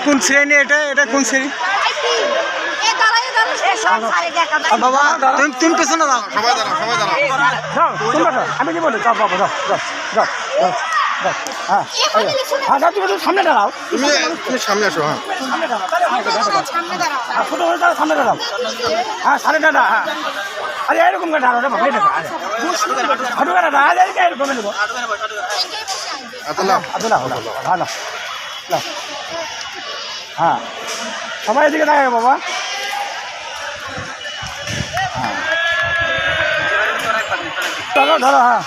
কোন শ্রেণী এটা? এটা কোন শ্রেণী? বাবা তুমি পেছনে দাও। সবাই দাঁড়াও, সবাই দাঁড়াও। আমি কি বলি? যাও বাবা, যাও যাও যাও যাও। হ্যাঁ হ্যাঁ, যাও, তুমি সামনে দাঁড়াও। তুমি সামনে আসো। হ্যাঁ, সামনে দাঁড়াও, ছোটো হয়ে দাঁড়াও, সামনে দাঁড়াও। হ্যাঁ, সাড়ে দাঁড়া। হ্যাঁ, আরে এরকম করে দাঁড়াও রে বাবা, এটা হাঁটু করে দাঁড়া, এরকম নেবো। ভালো, হ্যাঁ, সবাই এদিকে দেখে বাবা। হ্যাঁ, ধরো ধরো। হ্যাঁ,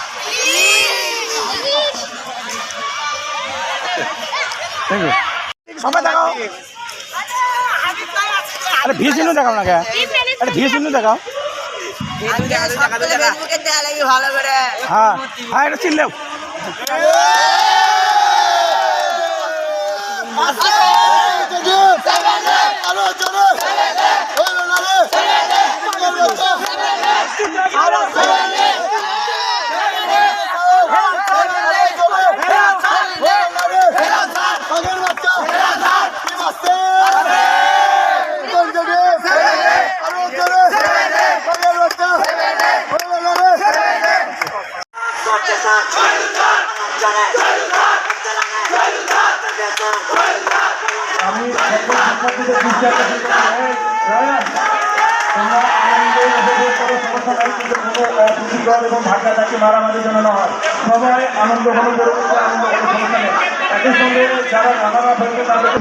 সবাই দেখাও। আরে ভিড় চিহ্ন দেখাও না কে? আরে ভিড় চিহ্ন দেখাও। হ্যাঁ হ্যাঁ, এটা চিনলেও এবং ভাগ্যটাকে মারামারির জন্য নয়, সবাই আনন্দ গ্রহণ করে আনন্দ সমস্যা নেই। একই সঙ্গে যারা নানারা ভেবে তাদের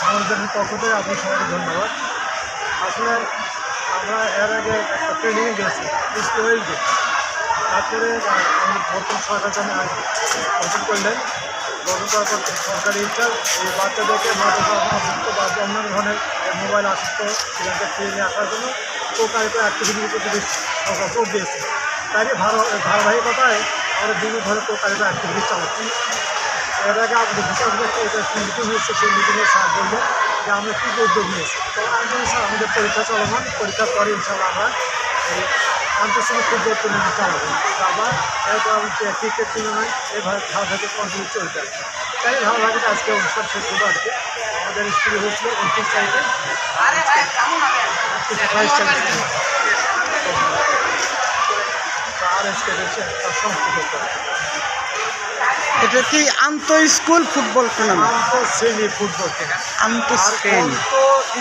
আমাদের পক্ষ থেকে আপনি সবাইকে ধন্যবাদ। আসলে আমরা এর আগে একটা ট্রেনিংয়ে গেছি স্কুলে, তারপরে আমাদের বর্তমান সরকার গঠন করলেন। গঠন করার পর সরকারি ইচ্ছা এই বাচ্চাদেরকে আসক্ত বা অন্যান্য ধরনের মোবাইল আসক্ত সেখানকে ফিরে নিয়ে আসার জন্য প্রকারিত অ্যাক্টিভিটির প্রতি সরকার যোগ দিয়েছে। তাই ধারাবাহিকতায় আমরা বিভিন্ন ধরনের প্রকারিত অ্যাক্টিভিটি চালাচ্ছি। এর আগে আমাদের বিশেষ এটা মিটিং হয়েছে, সেই মিটিংয়ে স্যার বললেন যে আমরা কী উদ্যোগ নিয়েছি। তো আমি স্যার আমাদের পরীক্ষা চলমান, পরীক্ষার পরে ইনশাল্লাহ আমরা এই আন্তর্জাতিক ফুটবল টুর্নামেন্ট চালাবো। আবার এরপর আমাদের ক্রিকেট টুর্নামেন্ট এভাবে ধারাবাহিক কন্টিনিউ চলতে আছে। তাই ধারাবাহিক আজকে অনুষ্ঠান শেষ হলো। আর কি আমাদের স্কুলে হয়েছিল 29 তারিখে 22 তারিখে আর আজকে রয়েছে তার সংস্কৃত। এটা কি আন্তঃ স্কুল ফুটবল টুর্নামেন্ট? আন্তঃশ্রেণী ফুটবল আন্তঃশ্রেণী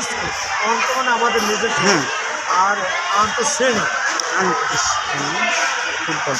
স্কুল অন্ত মানে আমাদের নিজস্ব, আর আন্তঃশ্রেণী ফুটবল।